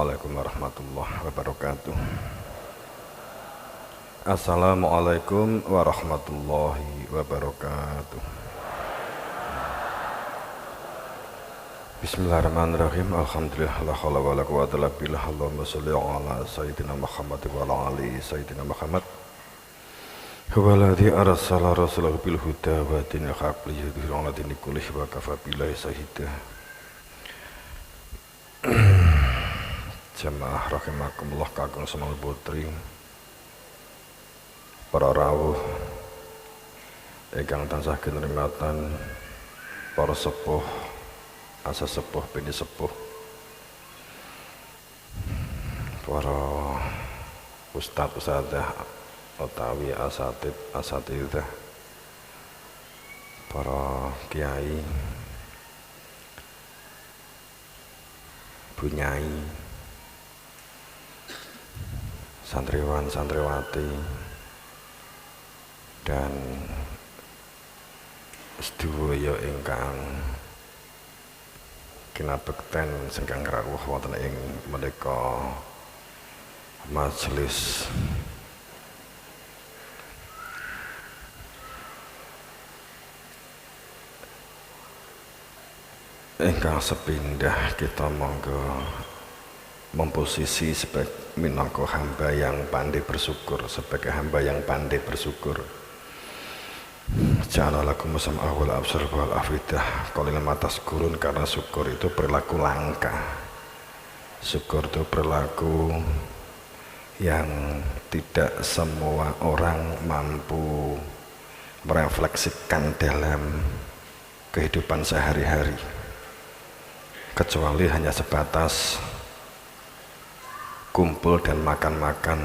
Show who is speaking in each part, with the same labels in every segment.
Speaker 1: Assalamualaikum warahmatullahi wabarakatuh. Assalamualaikum warahmatullahi wabarakatuh. Bismillahirrahmanirrahim. Alhamdulillah la haula wala quwwata illa billah. Allahumma shalli ala sayyidina Muhammad wa ala ali sayyidina Muhammad. Huwaladzi arsala rasulahu bil huda wa dinil haqq liyudhhirahu 'ala dini kullihi wa kafa billahi shahida. Jamaah rahimakumullah kakung semal putri, para rawuh ingkang tansah kinurmatan, para sepuh, asa sepuh bini sepuh, para ustadz ustadzah utawi asatidzah, para kiai, bunyai, santriwan santriwati, dan sedaya ingkang kinabekten ingkang rawuh wonten ing menika majelis ingkang sepindah. Kita monggo memposisi sebagai minangka hamba yang pandai bersyukur, sebagai hamba yang pandai bersyukur. Ja'alalakum sam'a wal absar wal afidah qalilan ma tashkurun, karena syukur itu perilaku langka. Syukur itu perilaku yang tidak semua orang mampu merefleksikan dalam kehidupan sehari-hari, kecuali hanya sebatas kumpul dan makan-makan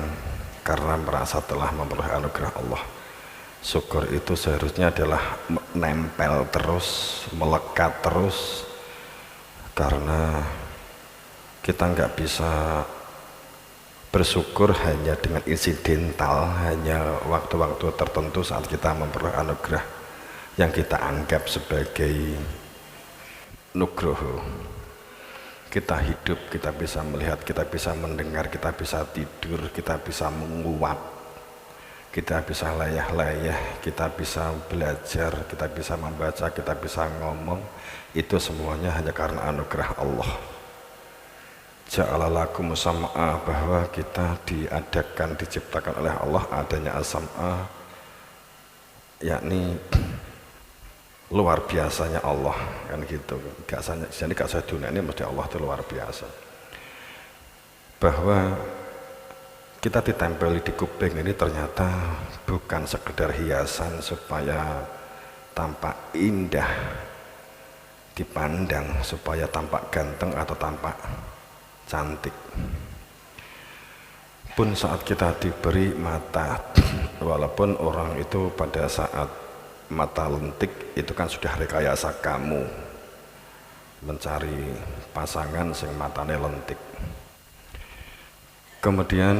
Speaker 1: karena merasa telah memperoleh anugerah Allah. Syukur itu seharusnya adalah nempel terus, melekat terus, karena kita nggak bisa bersyukur hanya dengan insidental, hanya waktu-waktu tertentu saat kita memperoleh anugerah yang kita anggap sebagai nugroho. Kita hidup, kita bisa melihat, kita bisa mendengar, kita bisa tidur, kita bisa menguap, kita bisa layah-layah, kita bisa belajar, kita bisa membaca, kita bisa ngomong. Itu semuanya hanya karena anugerah Allah. Ja'alalakum sam'a, bahwa kita diadakan, diciptakan oleh Allah adanya as-sam'a, yakni luar biasanya Allah, kan gitu. Jadi gak saya dunia ini mesti Allah itu luar biasa. Bahwa kita ditempeli di kuping ini ternyata bukan sekedar hiasan supaya tampak indah dipandang, supaya tampak ganteng atau tampak cantik. Pun saat kita diberi mata, walaupun orang itu pada saat mata lentik itu kan sudah rekayasa kamu mencari pasangan sing matane lentik. Kemudian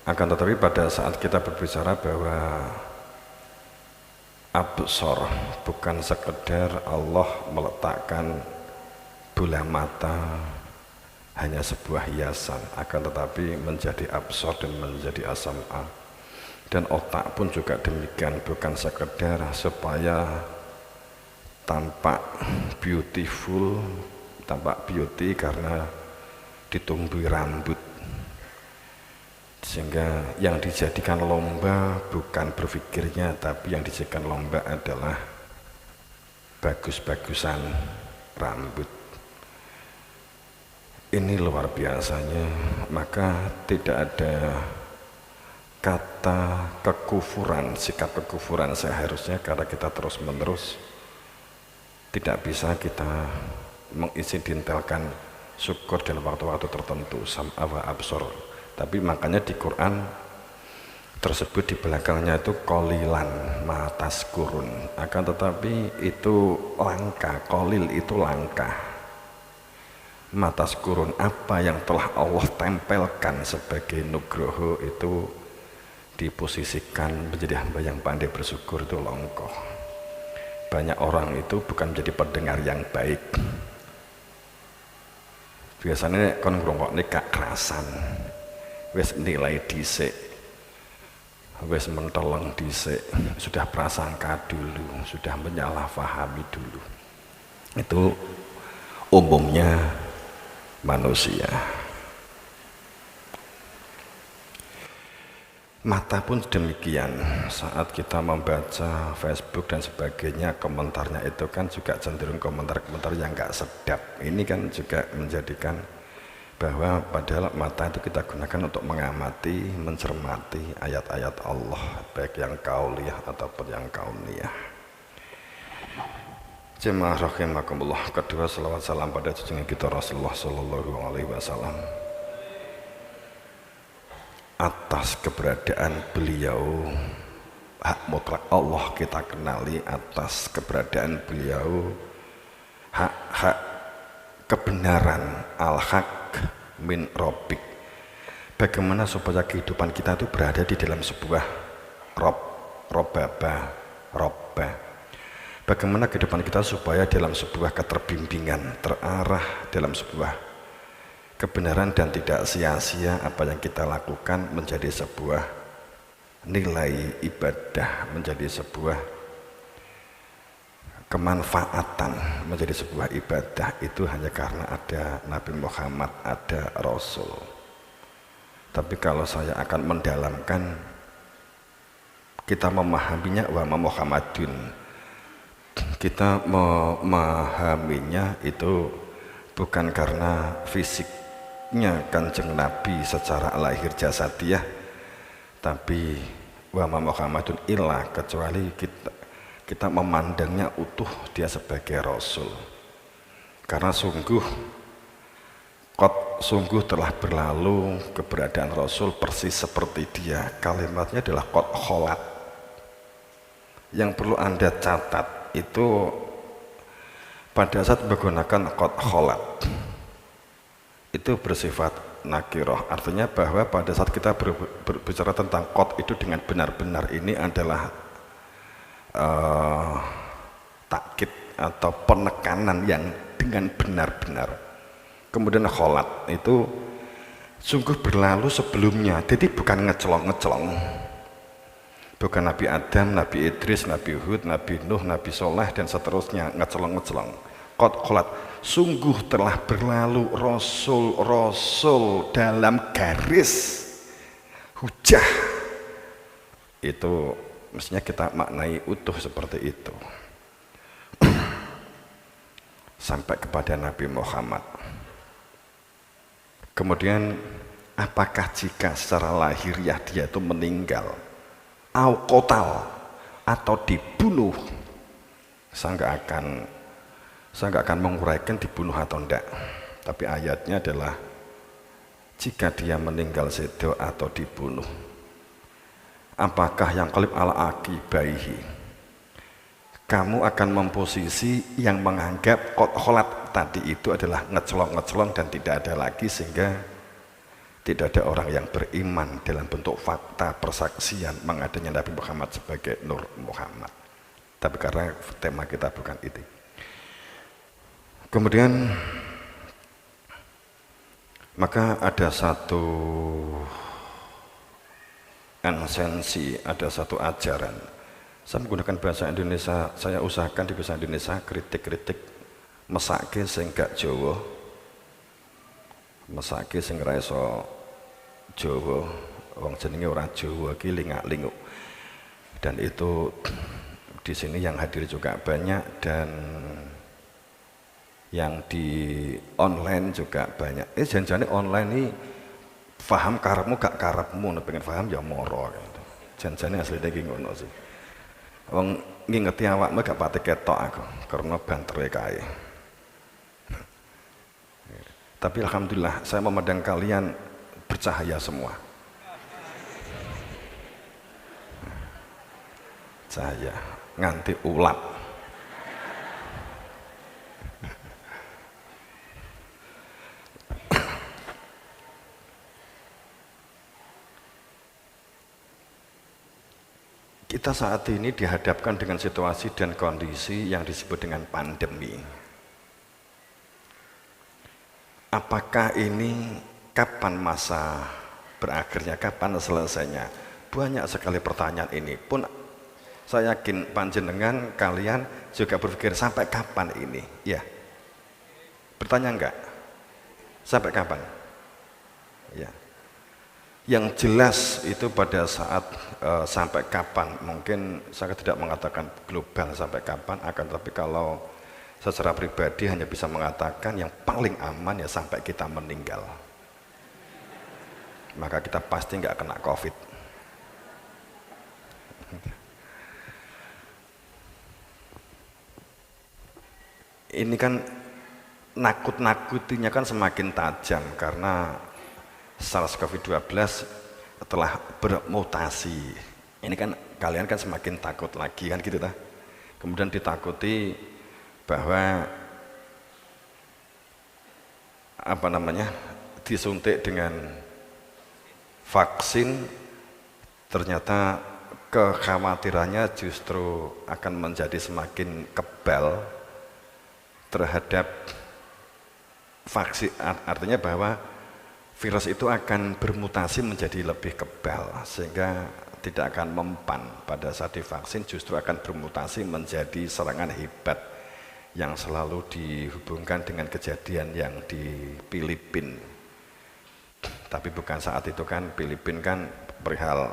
Speaker 1: akan tetapi pada saat kita berbicara bahwa absor bukan sekedar Allah meletakkan bola mata hanya sebuah hiasan, akan tetapi menjadi absor dan menjadi as-sam'a. Dan otak pun juga demikian, bukan sekedar supaya tampak beautiful, tampak beauty karena ditumbuhi rambut, sehingga yang dijadikan lomba bukan berpikirnya, tapi yang dijadikan lomba adalah bagus-bagusan rambut. Ini luar biasanya. Maka tidak ada kata kekufuran, sikap kekufuran seharusnya, karena kita terus menerus tidak bisa kita menginsidentalkan syukur dalam waktu-waktu tertentu, sam'a wa absor. Tapi makanya di Quran tersebut di belakangnya itu qalilan ma tashkurun, akan tetapi itu langka. Qalil itu langka, ma tashkurun apa yang telah Allah tempelkan sebagai nugroho itu diposisikan menjadi hamba yang pandai bersyukur itu longkoh. Banyak orang itu bukan menjadi pendengar yang baik, Biasanya kon ngrungokne gak kerasan, wis nilai dhisik, wis menteleng dhisik, sudah prasangka dulu, sudah menyalahpahami dulu. Itu umumnya manusia. Mata pun demikian, saat kita membaca Facebook dan sebagainya, komentarnya itu kan juga cenderung komentar-komentar yang gak sedap. Ini kan juga menjadikan bahwa padahal mata itu kita gunakan untuk mengamati, mencermati ayat-ayat Allah, baik yang kauliyah ataupun yang kauniyah. Jemaah rahimakumullah, kedua selawat salam pada junjungan kita Rasulullah Sallallahu Alaihi Wasallam atas keberadaan beliau, hak mutlak Allah kita kenali, atas keberadaan beliau, hak kebenaran, al-haq min rabbik. Bagaimana supaya kehidupan kita itu berada di dalam sebuah robba. Bagaimana kehidupan kita supaya dalam sebuah keterbimbingan, terarah dalam sebuah kebenaran dan tidak sia-sia apa yang kita lakukan menjadi sebuah nilai ibadah, menjadi sebuah kemanfaatan, menjadi sebuah ibadah. Itu hanya karena ada Nabi Muhammad, ada Rasul. Tapi kalau saya akan mendalamkan, kita memahaminya wa Muhammadun, kita memahaminya itu bukan karena fisiknya Kanjeng Nabi secara lahir jasadiah, tapi wa Muhammadun illa, kecuali kita memandangnya utuh dia sebagai Rasul. Karena sungguh telah berlalu keberadaan Rasul persis seperti dia. Kalimatnya adalah qad kholat. Yang perlu Anda catat itu pada saat menggunakan qad kholat itu bersifat nakiroh, artinya bahwa pada saat kita berbicara tentang qad itu dengan benar-benar, ini adalah takkid atau penekanan yang dengan benar-benar. Kemudian kholat itu sungguh berlalu sebelumnya, jadi bukan ngecelong-ngecelong, bukan Nabi Adam, Nabi Idris, Nabi Hud, Nabi Nuh, Nabi Soleh dan seterusnya ngecelong-ngecelong. Qad kholat, sungguh telah berlalu Rasul dalam garis hujah. Itu mestinya kita maknai utuh seperti itu sampai kepada Nabi Muhammad. Kemudian apakah jika secara lahiriah dia itu meninggal, au qotal, atau dibunuh, saya nggak akan menguraikan dibunuh atau enggak, tapi ayatnya adalah jika dia meninggal sedo atau dibunuh, apakah yang qalib ala akibaihi, kamu akan memposisi yang menganggap qad kholat tadi itu adalah ngecelong dan tidak ada lagi, sehingga tidak ada orang yang beriman dalam bentuk fakta persaksian mengadanya Nabi Muhammad sebagai Nur Muhammad. Tapi karena tema kita bukan itu. Kemudian maka ada satu esensi, ada satu ajaran. Saya menggunakan bahasa Indonesia, saya usahakan di bahasa Indonesia kritik mesake sing gak Jawa, mesake sing ora iso Jawa, wong jenenge ora Jawa iki lingak-linguk. Dan itu di sini yang hadir juga banyak, dan yang di online juga banyak. Janjane online ini paham karepmu gak karepmu, nek pengen paham ya moro gitu. Janjane asline iki ngono sih. Wong ngingeti awakmu gak pati ketok aku karena bantere kae. Tapi alhamdulillah saya memandang kalian bercahaya semua. Cahaya nganti ulap. Kita saat ini dihadapkan dengan situasi dan kondisi yang disebut dengan pandemi. apakah ini kapan masa berakhirnya, kapan selesainya? Banyak sekali pertanyaan ini. Pun saya yakin panjenengan kalian juga berpikir sampai kapan ini? Ya. Bertanya enggak? Sampai kapan? Ya. Yang jelas itu pada saat sampai kapan, mungkin saya tidak mengatakan global sampai kapan, akan tapi kalau secara pribadi hanya bisa mengatakan yang paling aman ya sampai kita meninggal. Maka kita pasti nggak kena COVID. Ini kan nakut-nakutinya kan semakin tajam karena SARS-CoV-12 telah bermutasi. Ini kan kalian kan semakin takut lagi kan gitu ta. Kemudian ditakuti bahwa apa namanya disuntik dengan vaksin, ternyata kekhawatirannya justru akan menjadi semakin kebal terhadap vaksin, artinya bahwa virus itu akan bermutasi menjadi lebih kebal sehingga tidak akan mempan pada saat divaksin, justru akan bermutasi menjadi serangan hebat yang selalu dihubungkan dengan kejadian yang di Filipina. Tapi bukan saat itu kan, Filipina kan perihal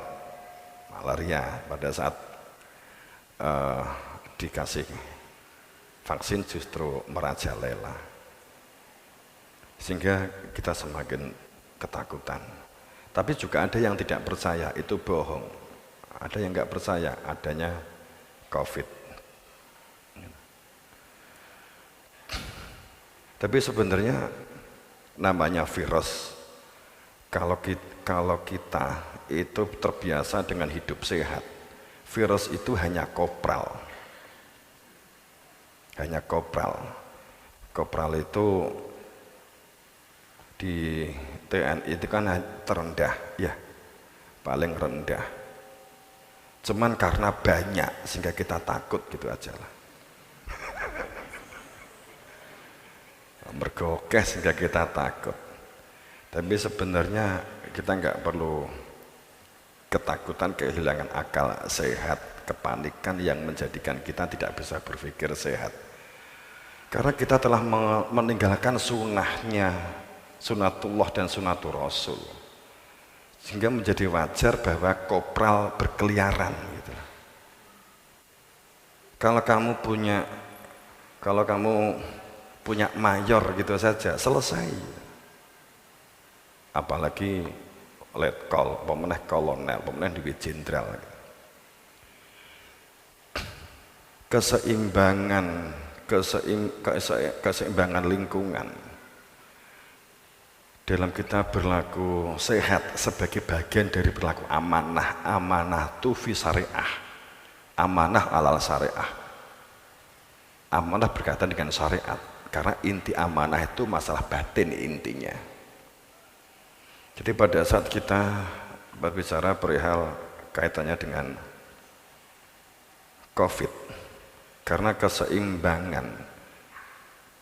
Speaker 1: malaria pada saat dikasih vaksin justru merajalela. Sehingga kita semakin ketakutan. Tapi juga ada yang tidak percaya itu bohong. Ada yang nggak percaya adanya COVID. Tapi sebenarnya namanya virus, kalau kita itu terbiasa dengan hidup sehat, virus itu hanya kopral. Hanya kopral. Kopral itu di TNI itu kan terendah, ya, paling rendah. Cuman karena banyak sehingga kita takut gitu aja lah. Mergokeh sehingga kita takut. Tapi sebenarnya kita nggak perlu ketakutan, kehilangan akal sehat, kepanikan yang menjadikan kita tidak bisa berpikir sehat. Karena kita telah meninggalkan sunnahnya, sunatullah dan sunatul rasul, sehingga menjadi wajar bahwa kopral berkeliaran gitu. Kalau kamu punya mayor gitu saja selesai, apalagi letkol, pemenang kolonel, pemenang di jenderal. Keseimbangan lingkungan dalam kita berlaku sehat sebagai bagian dari berlaku amanah. Amanah tu fi syariah, amanah alal syariah. Amanah berkaitan dengan syariat, karena inti amanah itu masalah batin intinya. Jadi pada saat kita berbicara perihal kaitannya dengan COVID, karena keseimbangan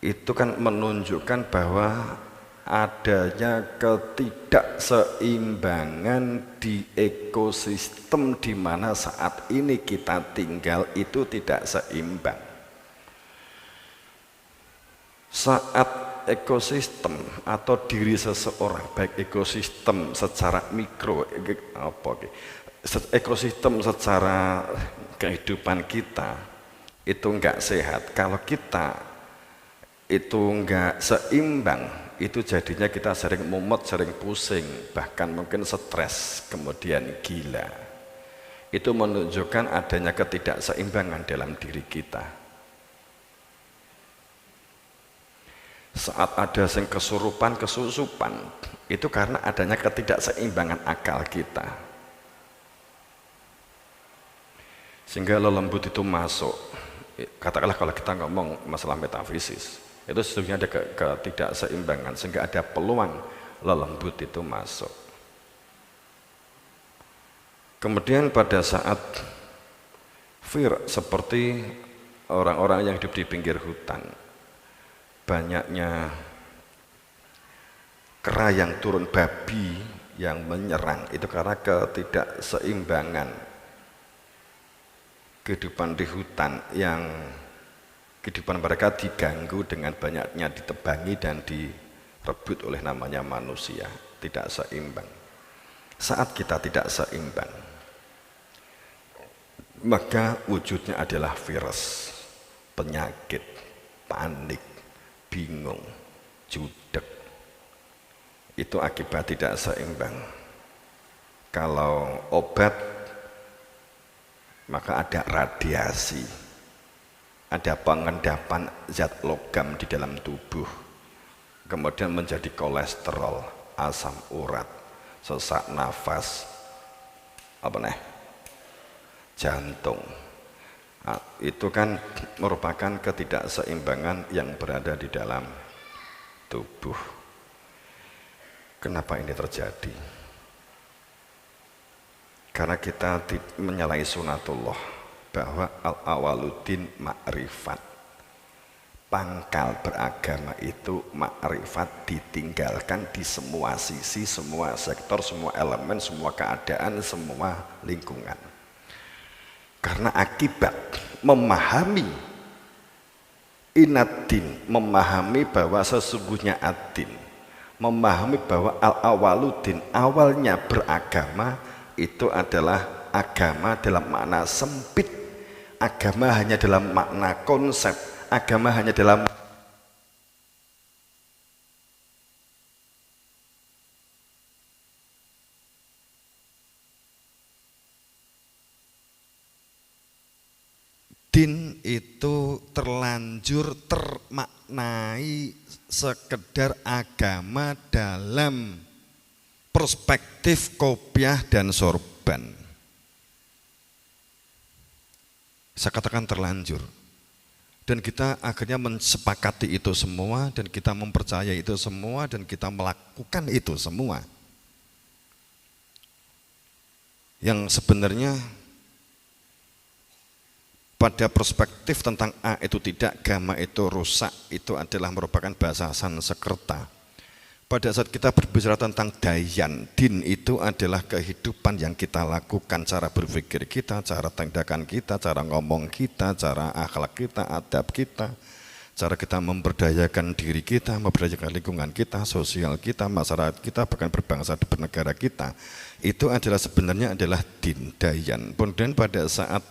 Speaker 1: itu kan menunjukkan bahwa adanya ketidakseimbangan di ekosistem di mana saat ini kita tinggal itu tidak seimbang. Saat ekosistem atau diri seseorang, baik ekosistem secara mikro, ekosistem secara kehidupan kita itu enggak sehat, kalau kita itu enggak seimbang, itu jadinya kita sering mumet, sering pusing, bahkan mungkin stres, kemudian gila. Itu menunjukkan adanya ketidakseimbangan dalam diri kita. Saat ada yang kesurupan, kesusupan, itu karena adanya ketidakseimbangan akal kita. Sehingga lelembut itu masuk. Katakanlah kalau kita ngomong masalah metafisis, itu sesungguhnya ada ketidakseimbangan, sehingga ada peluang lelembut itu masuk. Kemudian pada saat seperti orang-orang yang hidup di pinggir hutan, banyaknya kera yang turun, babi yang menyerang, itu karena ketidakseimbangan kehidupan di hutan, yang kehidupan mereka diganggu dengan banyaknya ditebangi dan direbut oleh namanya manusia, tidak seimbang. Saat kita tidak seimbang, maka wujudnya adalah virus, penyakit, panik, bingung, judek. Itu akibat tidak seimbang. Kalau obat, maka ada radiasi, ada pengendapan zat logam di dalam tubuh, kemudian menjadi kolesterol, asam urat, sesak nafas, jantung. Nah, itu kan merupakan ketidakseimbangan yang berada di dalam tubuh. Kenapa ini terjadi? Karena kita menyalahi sunatullah, bahwa al-awaluddin ma'rifat. Pangkal beragama itu makrifat, ditinggalkan di semua sisi, semua sektor, semua elemen, semua keadaan, semua lingkungan. Karena akibat memahami inaddin, memahami bahwa sesungguhnya ad-din, memahami bahwa al-awaluddin, awalnya beragama, itu adalah agama dalam makna sempit, agama hanya dalam makna konsep, agama hanya dalam din itu terlanjur termaknai sekedar agama dalam perspektif kopiah dan sorban. Saya katakan terlanjur. Dan kita akhirnya mensepakati itu semua, dan kita mempercayai itu semua, dan kita melakukan itu semua. Yang sebenarnya pada perspektif tentang A itu tidak, gamma itu rusak, itu adalah merupakan bahasa Sanskerta. Pada saat kita berbicara tentang dayan, din itu adalah kehidupan yang kita lakukan, cara berpikir kita, cara tindakan kita, cara ngomong kita, cara akhlak kita, adab kita, cara kita memberdayakan diri kita, memberdayakan lingkungan kita, sosial kita, masyarakat kita, bahkan berbangsa dan bernegara kita. Itu adalah sebenarnya adalah din, dayan. Kemudian pada saat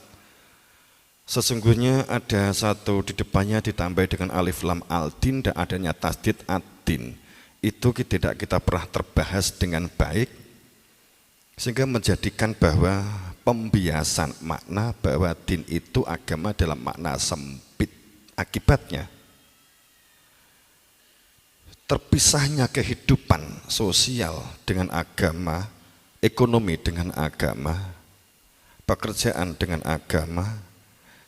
Speaker 1: sesungguhnya ada satu di depannya ditambah dengan alif lam al-din dan adanya tasdid ad-din. Itu tidak kita pernah terbahas dengan baik, sehingga menjadikan bahwa pembiasan makna bahwa din itu agama dalam makna sempit. Akibatnya terpisahnya kehidupan sosial dengan agama, ekonomi dengan agama, pekerjaan dengan agama,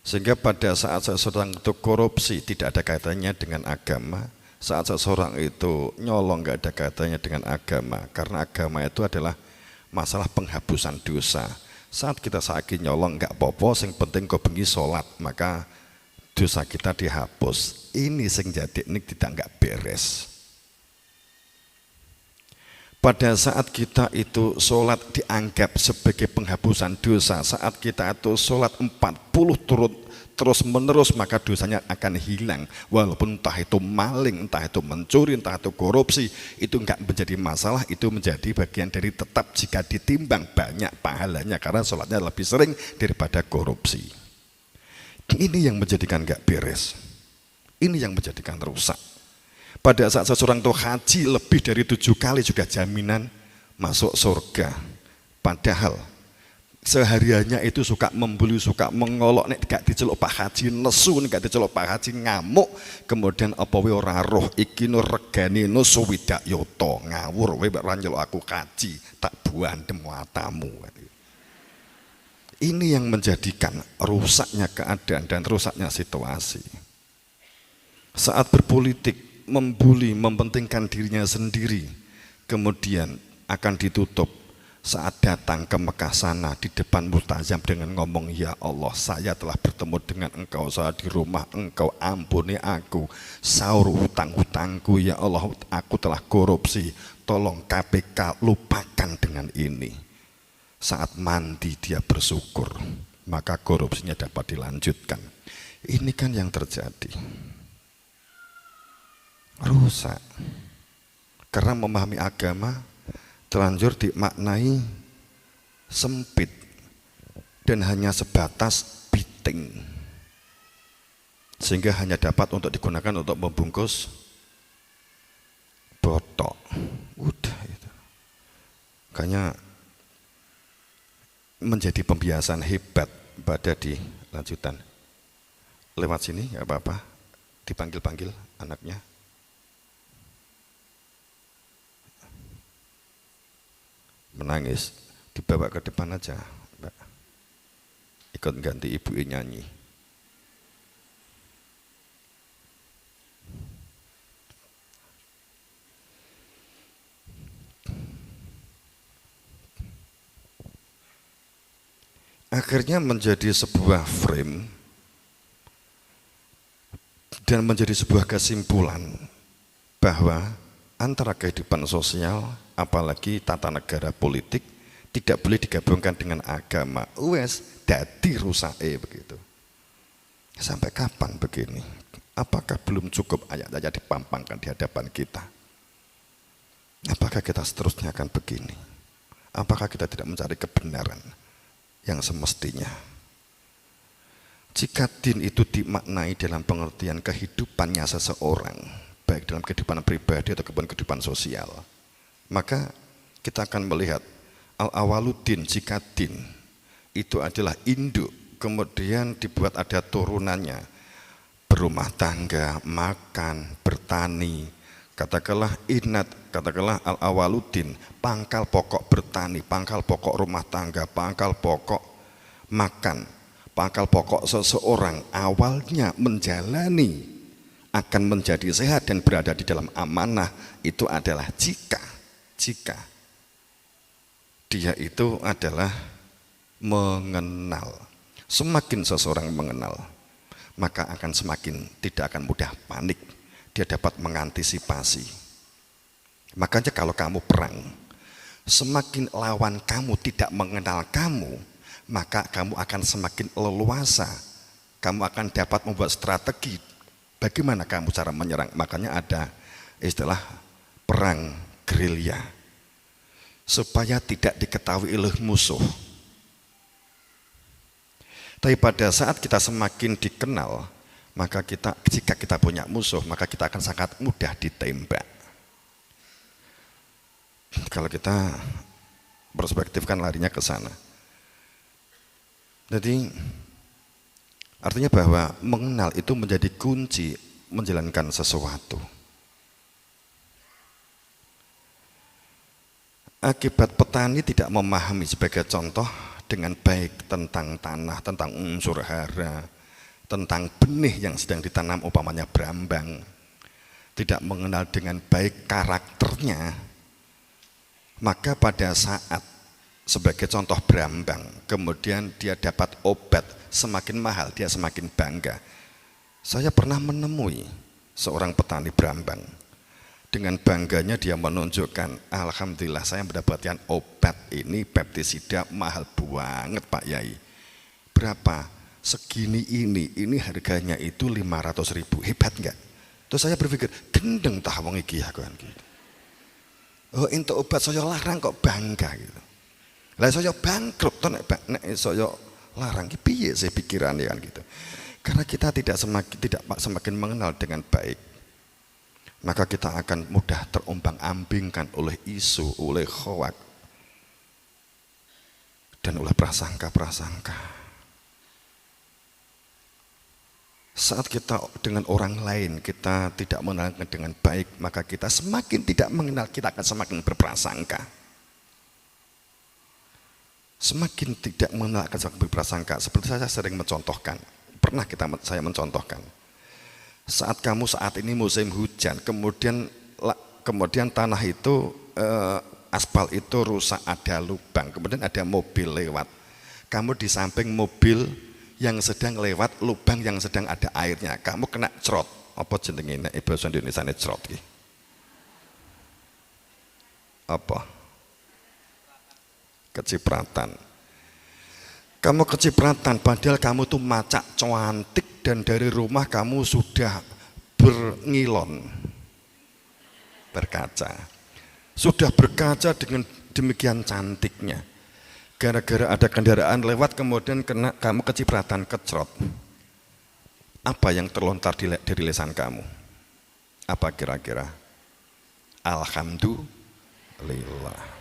Speaker 1: sehingga pada saat seseorang itu korupsi tidak ada kaitannya dengan agama, saat seseorang itu nyolong nggak ada kaitannya dengan agama, karena agama itu adalah masalah penghapusan dosa. Saat kita sakit nyolong nggak apa-apa, yang penting kau bengi sholat, maka dosa kita dihapus. Ini sing jadi ini tidak nggak beres. Pada saat kita itu sholat dianggap sebagai penghapusan dosa, saat kita itu sholat 40 terus menerus, maka dosanya akan hilang. Walaupun entah itu maling, entah itu mencuri, entah itu korupsi, itu enggak menjadi masalah, itu menjadi bagian dari tetap jika ditimbang banyak pahalanya, karena sholatnya lebih sering daripada korupsi. Ini yang menjadikan enggak beres, ini yang menjadikan rusak. Pada saat seseorang itu haji lebih dari 7 kali juga jaminan masuk surga, padahal sehariannya itu suka membuli, suka mengolok, nek gak diceluk Pak Haji nesu, nek gak diceluk Pak Haji ngamuk, kemudian apa wae ora roh iki no regane no suwidak yoto, ngawur wae ora nyeluk aku kaji, tak buandem matamu. Ini yang menjadikan rusaknya keadaan dan rusaknya situasi. Saat berpolitik, membuli, mementingkan dirinya sendiri, kemudian akan ditutup. Saat datang ke Mekah sana, di depan multazam dengan ngomong, ya Allah, saya telah bertemu dengan engkau, saya di rumah engkau, ampuni aku, sahur hutang-hutangku, ya Allah, aku telah korupsi, tolong KPK lupakan dengan ini. Saat mandi dia bersyukur, maka korupsinya dapat dilanjutkan. Ini kan yang terjadi. Rusak. Karena memahami agama terlanjur dimaknai sempit dan hanya sebatas biting, sehingga hanya dapat untuk digunakan untuk membungkus botok. Udah itu. Kayaknya menjadi pembiasaan hebat pada di lanjutan. Lewat sini nggak apa-apa, dipanggil-panggil anaknya. Menangis, dibawa ke depan aja, Mbak. Ikut ganti ibu nyanyi. Akhirnya menjadi sebuah frame dan menjadi sebuah kesimpulan bahwa antara kehidupan sosial, apalagi tata negara politik, tidak boleh digabungkan dengan agama. Wes dadi rusake begitu. Sampai kapan begini? Apakah belum cukup ayat-ayat dipampangkan di hadapan kita? Apakah kita seterusnya akan begini? Apakah kita tidak mencari kebenaran yang semestinya? Jika din itu dimaknai dalam pengertian kehidupannya seseorang, baik dalam kehidupan pribadi atau kehidupan sosial, maka kita akan melihat al-awaluddin, jika din itu adalah induk, kemudian dibuat ada turunannya, berumah tangga, makan, bertani, katakanlah inat, katakanlah al-awaluddin, pangkal pokok bertani, pangkal pokok rumah tangga, pangkal pokok makan, pangkal pokok seseorang awalnya menjalani akan menjadi sehat dan berada di dalam amanah, itu adalah jika dia itu adalah mengenal. Semakin seseorang mengenal, maka akan semakin tidak akan mudah panik, dia dapat mengantisipasi. Makanya kalau kamu perang, semakin lawan kamu tidak mengenal kamu, maka kamu akan semakin leluasa, kamu akan dapat membuat strategi bagaimana kamu cara menyerang. Makanya ada istilah perang gerilya, supaya tidak diketahui oleh musuh. Tapi pada saat kita semakin dikenal, maka jika kita punya musuh, maka kita akan sangat mudah ditembak. Kalau kita perspektifkan larinya ke sana. Jadi artinya bahwa mengenal itu menjadi kunci menjalankan sesuatu. Akibat petani tidak memahami sebagai contoh dengan baik tentang tanah, tentang unsur hara, tentang benih yang sedang ditanam umpamanya brambang, tidak mengenal dengan baik karakternya, maka pada saat sebagai contoh brambang, kemudian dia dapat obat semakin mahal, dia semakin bangga. Saya pernah menemui seorang petani brambang, dengan bangganya dia menunjukkan, alhamdulillah saya mendapatkan obat ini pestisida mahal banget Pak Yai. Berapa? Segini ini harganya itu 500.000. Hebat enggak? Terus saya berpikir, gendeng tah wong iki aku kan gitu. Oh, untuk obat saya larang kok bangga gitu. Lah saya bangkrut to nek saya larang ki piye sih pikirannya kan gitu. Karena kita tidak semakin mengenal dengan baik, maka kita akan mudah terombang-ambingkan oleh isu, oleh hoak, dan oleh prasangka-prasangka. Saat kita dengan orang lain kita tidak mengenal dengan baik, maka kita semakin tidak mengenal, kita akan semakin berprasangka. Semakin tidak mengenal akan semakin berprasangka. Seperti saya sering mencontohkan, saya mencontohkan. Saat kamu saat ini musim hujan, kemudian tanah itu aspal itu rusak, ada lubang, kemudian ada mobil lewat. Kamu di samping mobil yang sedang lewat lubang yang sedang ada airnya, kamu kena crot. Apa jenenge nek bahasa Indonesia ne crot ki? apa? Kecipratan. Kamu kecipratan padahal kamu tuh macak cantik dan dari rumah kamu sudah berngilon, berkaca. Sudah berkaca dengan demikian cantiknya. Gara-gara ada kendaraan lewat kemudian kena kamu kecipratan, kecrot. Apa yang terlontar dari lisan kamu? Apa kira-kira? Alhamdulillah.